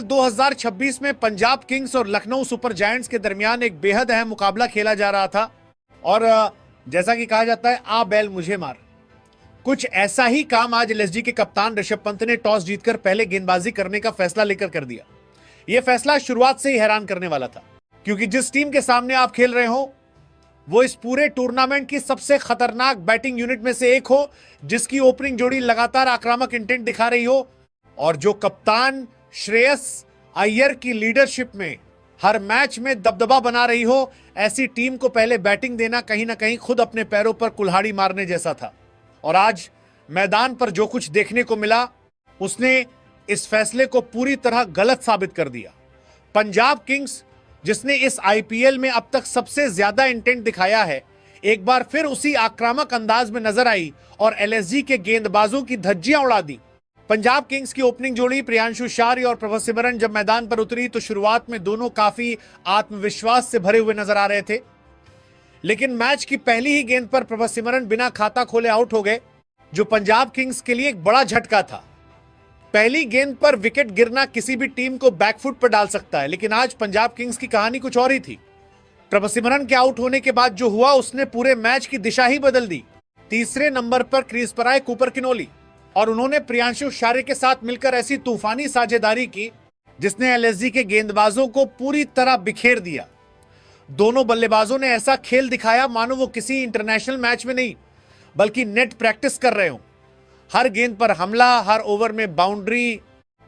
2026 में पंजाब किंग्स और Lucknow super giants के दरमियान एक बेहद अहम मुकाबला खेला जा रहा था और जैसा कि कहा जाता है आ बैल मुझे मार, कुछ ऐसा ही काम आज एलएसजी के कप्तान ऋषभ पंत ने टॉस जीतकर पहले गेंदबाजी करने का फैसला लेकर कर दिया। यह फैसला शुरुआत से ही हैरान करने वाला था, क्योंकि जिस टीम के सामने आप खेल रहे हो वो इस पूरे टूर्नामेंट की सबसे खतरनाक बैटिंग यूनिट में से एक हो, जिसकी ओपनिंग जोड़ी लगातार आक्रामक इंटेंट दिखा रही हो और जो कप्तान श्रेयस अय्यर की लीडरशिप में हर मैच में दबदबा बना रही हो, ऐसी टीम को पहले बैटिंग देना कहीं ना कहीं खुद अपने पैरों पर कुल्हाड़ी मारने जैसा था। और आज मैदान पर जो कुछ देखने को मिला उसने इस फैसले को पूरी तरह गलत साबित कर दिया। पंजाब किंग्स, जिसने इस आईपीएल में अब तक सबसे ज्यादा इंटेंट दिखाया है, एक बार फिर उसी आक्रामक अंदाज में नजर आई और एलएसजी के गेंदबाजों की धज्जियां उड़ा दी। पंजाब किंग्स की ओपनिंग जोड़ी प्रियांशु शार्य और प्रभ सिमरन जब मैदान पर उतरी तो शुरुआत में दोनों काफी आत्मविश्वास से भरे हुए नजर आ रहे थे, लेकिन मैच की पहली ही गेंद पर प्रभ सिमरन बिना खाता खोले आउट हो गए, जो पंजाब किंग्स के लिए एक बड़ा झटका था। पहली गेंद पर विकेट गिरना किसी भी टीम को बैकफुट पर डाल सकता है, लेकिन आज पंजाब किंग्स की कहानी कुछ और ही थी। प्रभ सिमरन के आउट होने के बाद जो हुआ उसने पूरे मैच की दिशा ही बदल दी। तीसरे नंबर पर क्रीज पर आए कूपर किनोली और उन्होंने प्रियांशु शार्य के साथ मिलकर ऐसी तूफानी साझेदारी की जिसने एलएसजी के गेंदबाजों को पूरी तरह बिखेर दिया। दोनों बल्लेबाजों ने ऐसा खेल दिखाया मानो वो किसी इंटरनेशनल मैच में नहीं बल्कि नेट प्रैक्टिस कर रहे हो। हर गेंद पर हमला, हर ओवर में बाउंड्री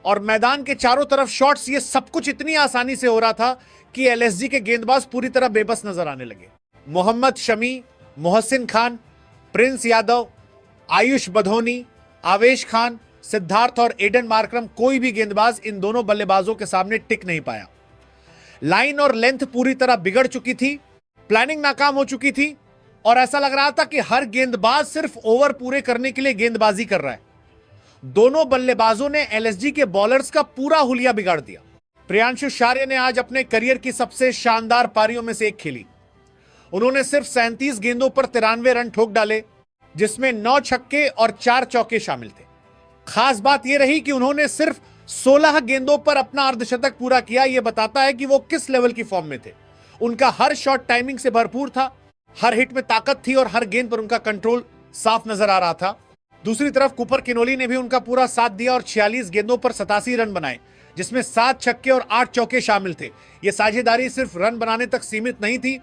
और मैदान के चारों तरफ शॉट्स, ये सब कुछ इतनी आसानी से हो रहा था कि एलएसजी के गेंदबाज पूरी तरह बेबस नजर आने लगे। मोहम्मद शमी, मोहसिन खान, प्रिंस यादव, आयुष बधोनी, आवेश खान, सिद्धार्थ और एडन मार्करम, कोई भी गेंदबाज इन दोनों बल्लेबाजों के सामने टिक नहीं पाया। लाइन और लेंथ पूरी तरह बिगड़ चुकी थी, प्लानिंग नाकाम हो चुकी थी और ऐसा लग रहा था कि हर गेंदबाज सिर्फ ओवर पूरे करने के लिए गेंदबाजी कर रहा है। दोनों बल्लेबाजों ने एलएसजी के बॉलर्स का पूरा हुलिया बिगाड़ दिया। प्रियांशु शार्य ने आज अपने करियर की सबसे शानदार पारियों में से एक खेली। उन्होंने सिर्फ 37 गेंदों पर 93 रन ठोक डाले, जिसमें 9 छक्के और 4 चौके शामिल थे। खास बात यह रही कि उन्होंने सिर्फ 16 गेंदों पर अपना अर्धशतक पूरा किया। यह बताता है कि वो किस लेवल की फॉर्म में थे। उनका हर शॉट टाइमिंग से भरपूर था, हर हिट में ताकत थी और हर गेंद पर उनका कंट्रोल साफ नजर आ रहा था। दूसरी तरफ कूपर किनोली ने भी उनका पूरा साथ दिया और 46 गेंदों पर 87 रन बनाए, जिसमें 7 छक्के और 8 चौके शामिल थे। यह साझेदारी सिर्फ रन बनाने तक सीमित नहीं थी,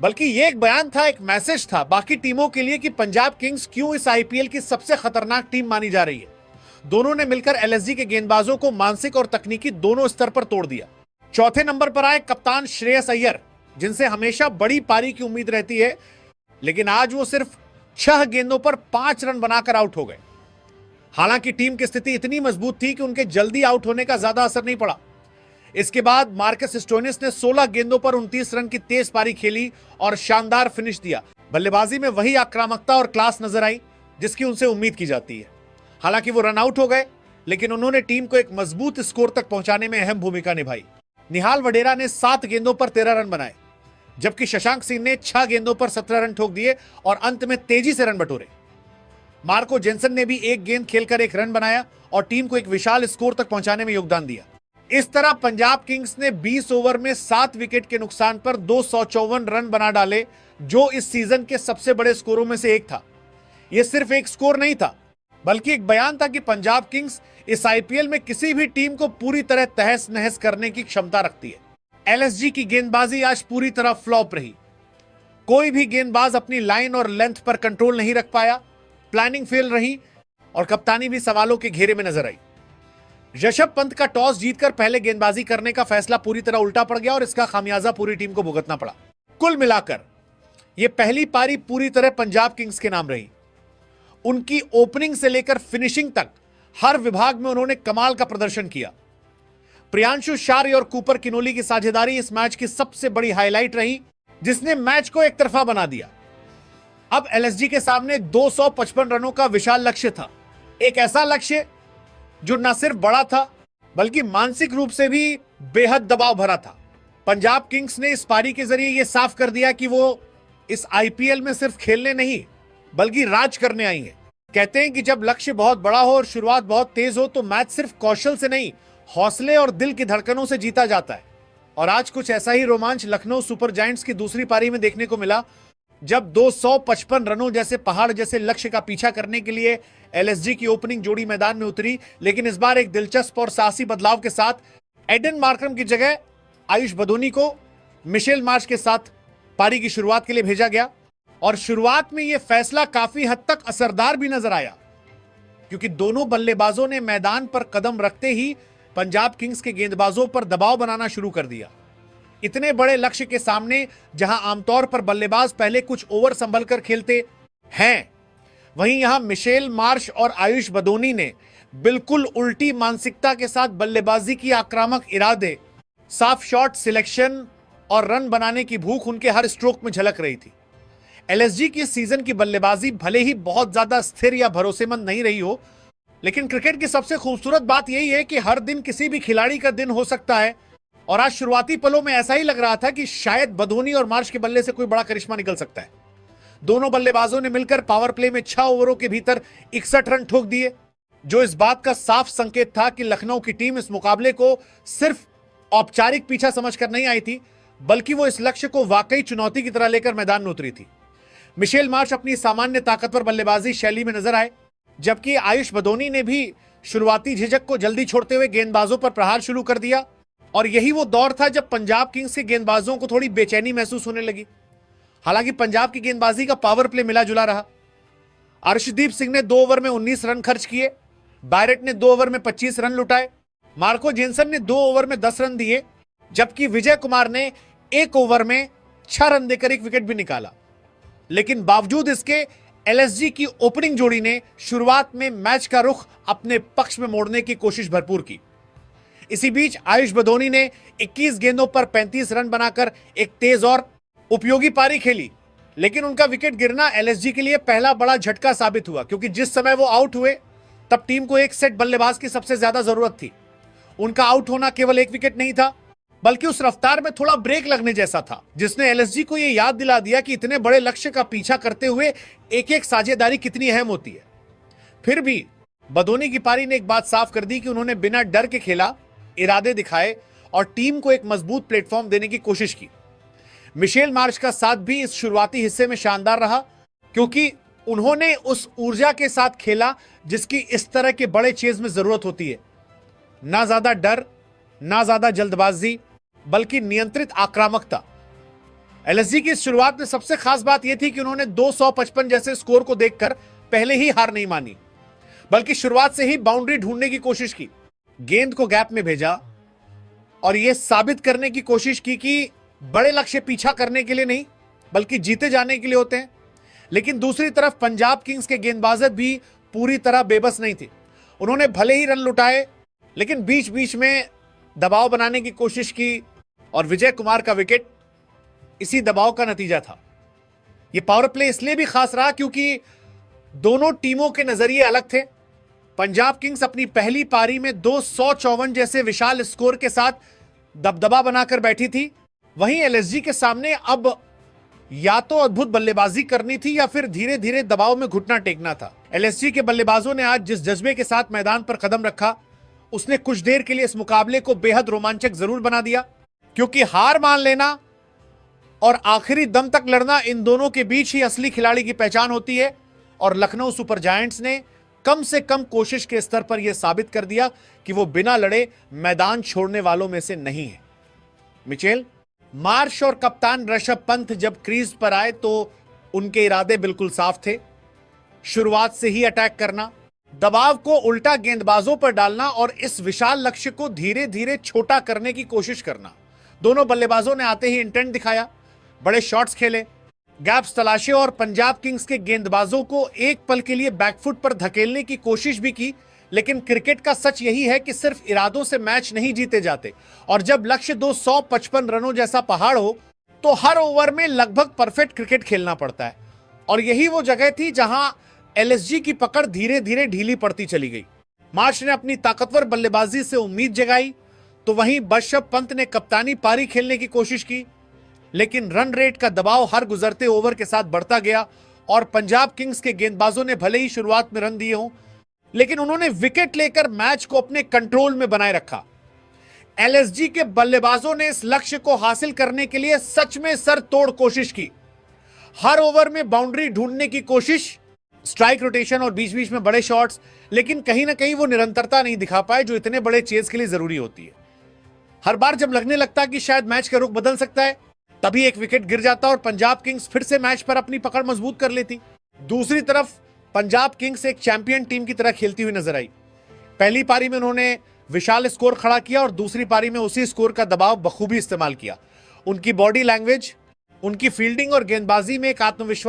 बल्कि ये एक बयान था, एक मैसेज था बाकी टीमों के लिए कि पंजाब किंग्स क्यों इस आईपीएल की सबसे खतरनाक टीम मानी जा रही है। दोनों ने मिलकर एलएसजी के गेंदबाजों को मानसिक और तकनीकी दोनों स्तर पर तोड़ दिया। चौथे नंबर पर आए कप्तान श्रेयस अय्यर, जिनसे हमेशा बड़ी पारी की उम्मीद रहती है, लेकिन आज वो सिर्फ 6 गेंदों पर 5 रन बनाकर आउट हो गए। हालांकि टीम की स्थिति इतनी मजबूत थी कि उनके जल्दी आउट होने का ज्यादा असर नहीं पड़ा। इसके बाद मार्कस स्टोइनिस ने 16 गेंदों पर 29 रन की तेज पारी खेली और शानदार फिनिश दिया। बल्लेबाजी में वही आक्रामकता और क्लास नजर आई जिसकी उनसे उम्मीद की जाती है। हालांकि वो रन आउट हो गए, लेकिन उन्होंने टीम को एक मजबूत स्कोर तक पहुंचाने में अहम भूमिका निभाई। निहाल वडेरा ने 7 गेंदों पर 13 रन बनाए, जबकि शशांक सिंह ने 6 गेंदों पर 17 रन ठोक दिए और अंत में तेजी से रन बटोरे। मार्को जेनसन ने भी 1 गेंद खेलकर 1 रन बनाया और टीम को एक विशाल स्कोर तक पहुंचाने में योगदान दिया। इस तरह पंजाब किंग्स ने 20 ओवर में 7 विकेट के नुकसान पर 254 रन बना डाले, जो इस सीजन के सबसे बड़े स्कोरों में से एक था। यह सिर्फ एक स्कोर नहीं था, बल्कि एक बयान था कि पंजाब किंग्स इस आईपीएल में किसी भी टीम को पूरी तरह तहस नहस करने की क्षमता रखती है। एलएसजी की गेंदबाजी आज पूरी तरह फ्लॉप रही। कोई भी गेंदबाज अपनी लाइन और लेंथ पर कंट्रोल नहीं रख पाया, प्लानिंग फेल रही और कप्तानी भी सवालों के घेरे में नजर आई। ऋषभ पंत का टॉस जीतकर पहले गेंदबाजी करने का फैसला पूरी तरह उल्टा पड़ गया और इसका खामियाजा पूरी टीम को भुगतना पड़ा। कुल मिलाकर यह पहली पारी पूरी तरह पंजाब किंग्स के नाम रही। उनकी ओपनिंग से लेकर फिनिशिंग तक हर विभाग में उन्होंने कमाल का प्रदर्शन किया। प्रियांशु शार्य और कूपर किनोली की साझेदारी इस मैच की सबसे बड़ी हाईलाइट रही, जिसने मैच को एक तरफा बना दिया। अब एलएसजी के सामने 255 रनों का विशाल लक्ष्य था, एक ऐसा लक्ष्य जो न सिर्फ बड़ा था बल्कि मानसिक रूप से भी बेहद दबाव भरा था। पंजाब किंग्स ने इस पारी के जरिए यह साफ कर दिया कि वो इस आईपीएल में सिर्फ खेलने नहीं बल्कि राज करने आई है। कहते हैं कि जब लक्ष्य बहुत बड़ा हो और शुरुआत बहुत तेज हो तो मैच सिर्फ कौशल से नहीं, हौसले और दिल की धड़कनों से जीता जाता है। और आज कुछ ऐसा ही रोमांच लखनऊ सुपर जायंट्स की दूसरी पारी में देखने को मिला, जब 255 रनों जैसे पहाड़ जैसे लक्ष्य का पीछा करने के लिए एलएसजी की ओपनिंग जोड़ी मैदान में उतरी। लेकिन इस बार एक दिलचस्प और साहसी बदलाव के साथ एडन मार्करम की जगह आयुष बदोनी को मिशेल मार्श के साथ पारी की शुरुआत के लिए भेजा गया। और शुरुआत में यह फैसला काफी हद तक असरदार भी नजर आया, क्योंकि दोनों बल्लेबाजों ने मैदान पर कदम रखते ही पंजाब किंग्स के गेंदबाजों पर दबाव बनाना शुरू कर दिया। इतने बड़े लक्ष्य के सामने जहां आमतौर पर बल्लेबाज पहले कुछ ओवर संभल कर खेलते हैं, वहीं यहां मिशेल मार्श और आयुष बदोनी ने बिल्कुल उल्टी मानसिकता के साथ बल्लेबाजी की आक्रामक इरादे, साफ शॉट सिलेक्शन और रन बनाने की भूख उनके हर स्ट्रोक में झलक रही थी। एलएसजी की सीजन की बल्लेबाजी भले ही बहुत ज्यादा स्थिर या भरोसेमंद नहीं रही हो, लेकिन क्रिकेट की सबसे खूबसूरत बात यही है कि हर दिन किसी भी खिलाड़ी का दिन हो सकता है। और आज शुरुआती पलों में ऐसा ही लग रहा था कि शायद बदोनी और मार्श के बल्ले से कोई बड़ा करिश्मा निकल सकता है। दोनों बल्लेबाजों ने मिलकर पावर प्ले में 6 ओवरों के भीतर 61 रन ठोक दिए, जो इस बात का साफ संकेत था कि लखनऊ की टीम इस मुकाबले को सिर्फ औपचारिक पीछा समझकर नहीं आई थी, बल्कि वो इस लक्ष्य को वाकई चुनौती की तरह लेकर मैदान में उतरी थी। मिशेल मार्श अपनी सामान्य ताकतवर बल्लेबाजी शैली में नजर आए, जबकि आयुष बदोनी ने भी शुरुआती झिझक को जल्दी छोड़ते हुए गेंदबाजों पर प्रहार शुरू कर दिया। और यही वो दौर था जब पंजाब किंग्स के गेंदबाजों को थोड़ी बेचैनी महसूस होने लगी। हालांकि पंजाब की गेंदबाजी का पावर प्ले मिला जुला रहा। अर्शदीप सिंह ने 2 ओवर में 19 रन खर्च किए, बैरेट ने 2 ओवर में 25 रन लुटाए, मार्को जेनसन ने 2 ओवर में 10 रन दिए, जबकि विजय कुमार ने 1 ओवर में 6 रन देकर 1 विकेट भी निकाला। लेकिन बावजूद इसके एलएसजी की ओपनिंग जोड़ी ने शुरुआत में मैच का रुख अपने पक्ष में मोड़ने की कोशिश भरपूर की। इसी बीच आयुष बदोनी ने 21 गेंदों पर 35 रन बनाकर एक तेज और उपयोगी पारी खेली। लेकिन उनका विकेट गिरना एलएसजी के लिए पहला बड़ा झटका साबित हुआ, क्योंकि जिस समय वो आउट हुए तब टीम को एक सेट बल्लेबाज की सबसे ज्यादा जरूरत थी। उनका आउट होना केवल 1 विकेट नहीं था, बल्कि उस रफ्तार में थोड़ा ब्रेक लगने जैसा था, जिसने एलएसजी को यह याद दिला दिया कि इतने बड़े लक्ष्य का पीछा करते हुए एक एक साझेदारी कितनी अहम होती है। फिर भी बदोनी की पारी ने एक बात साफ कर दी कि उन्होंने बिना डर के खेला, इरादे दिखाए और टीम को एक मजबूत प्लेटफॉर्म देने की कोशिश की। मिशेल मार्श का साथ भी इस शुरुआती हिस्से में शानदार रहा, क्योंकि उन्होंने उस ऊर्जा के साथ खेला जिसकी इस तरह के बड़े चेज में जरूरत होती है। ना ज्यादा डर, ना ज्यादा जल्दबाजी, बल्कि नियंत्रित आक्रामकता। एलएसजी की इस शुरुआत में सबसे खास बात यह थी कि उन्होंने 255 जैसे स्कोर को देखकर पहले ही हार नहीं मानी, बल्कि शुरुआत से ही बाउंड्री ढूंढने की कोशिश की, गेंद को गैप में भेजा और यह साबित करने की कोशिश की कि बड़े लक्ष्य पीछा करने के लिए नहीं, बल्कि जीते जाने के लिए होते हैं। लेकिन दूसरी तरफ पंजाब किंग्स के गेंदबाज भी पूरी तरह बेबस नहीं थे। उन्होंने भले ही रन लुटाए, लेकिन बीच बीच में दबाव बनाने की कोशिश की और विजय कुमार का विकेट इसी दबाव का नतीजा था। यह पावर प्ले इसलिए भी खास रहा क्योंकि दोनों टीमों के नजरिए अलग थे। पंजाब किंग्स अपनी पहली पारी में 254 जैसे विशाल स्कोर के साथ दबदबा बनाकर बैठी थी, वहीं एलएसजी के सामने अब या तो अद्भुत बल्लेबाजी करनी थी या फिर धीरे धीरे दबाव में घुटना टेकना था। एलएसजी के बल्लेबाजों ने आज जिस जज्बे के साथ मैदान पर कदम रखा, उसने कुछ देर के लिए इस मुकाबले को बेहद रोमांचक जरूर बना दिया, क्योंकि हार मान लेना और आखिरी दम तक लड़ना, इन दोनों के बीच ही असली खिलाड़ी की पहचान होती है। और लखनऊ सुपर जायंट्स ने कम से कम कोशिश के स्तर पर यह साबित कर दिया कि वो बिना लड़े मैदान छोड़ने वालों में से नहीं है। मिचेल मार्श और कप्तान ऋषभ पंत जब क्रीज पर आए तो उनके इरादे बिल्कुल साफ थे। शुरुआत से ही अटैक करना, दबाव को उल्टा गेंदबाजों पर डालना और इस विशाल लक्ष्य को धीरे धीरे छोटा करने की कोशिश करना। दोनों बल्लेबाजों ने आते ही इंटेंट दिखाया, बड़े शॉट्स खेले, गैप्स तलाशे और पंजाब किंग्स के गेंदबाजों को एक पल के लिए बैकफुट पर धकेलने की कोशिश भी की। लेकिन क्रिकेट का सच यही है कि सिर्फ इरादों से मैच नहीं जीते जाते, और जब लक्ष्य 255 रनों जैसा पहाड़ हो तो हर ओवर में लगभग परफेक्ट क्रिकेट खेलना पड़ता है। और यही वो जगह थी जहां एलएसजी की पकड़ धीरे धीरे ढीली पड़ती चली गई। मार्श ने अपनी ताकतवर बल्लेबाजी से उम्मीद जगाई, तो वहीं ऋषभ पंत ने कप्तानी पारी खेलने की कोशिश की। लेकिन रन रेट का दबाव हर गुजरते ओवर के साथ बढ़ता गया और पंजाब किंग्स के गेंदबाजों ने भले ही शुरुआत में रन दिए हों, लेकिन उन्होंने विकेट लेकर मैच को अपने कंट्रोल में बनाए रखा। एलएसजी के बल्लेबाजों ने इस लक्ष्य को हासिल करने के लिए सच में सर तोड़ कोशिश की। हर ओवर में बाउंड्री ढूंढने की कोशिश, स्ट्राइक रोटेशन और बीच बीच में बड़े शॉट्स, लेकिन कहीं ना कहीं वो निरंतरता नहीं दिखा पाए जो इतने बड़े चेज के लिए जरूरी होती है। हर बार जब लगने लगता कि शायद मैच का रुख बदल सकता है, तभी एक विकेट गिर जाता और पंजाब किंग्स फिर से मैच पर अपनी पकड़ मजबूत कर लेती। दूसरी तरफ पंजाब किंग्स एक चैंपियन टीम की तरह खेलती हुई नजर आई। पहली पारी में उन्होंने विशाल स्कोर खड़ा किया और दूसरी पारी में उसी स्कोर का दबाव बखूबी इस्तेमाल किया। उनकी बॉडी लैंग्वेज, उनकी फील्डिंग और गेंदबाजी में एक आत्मविश्वास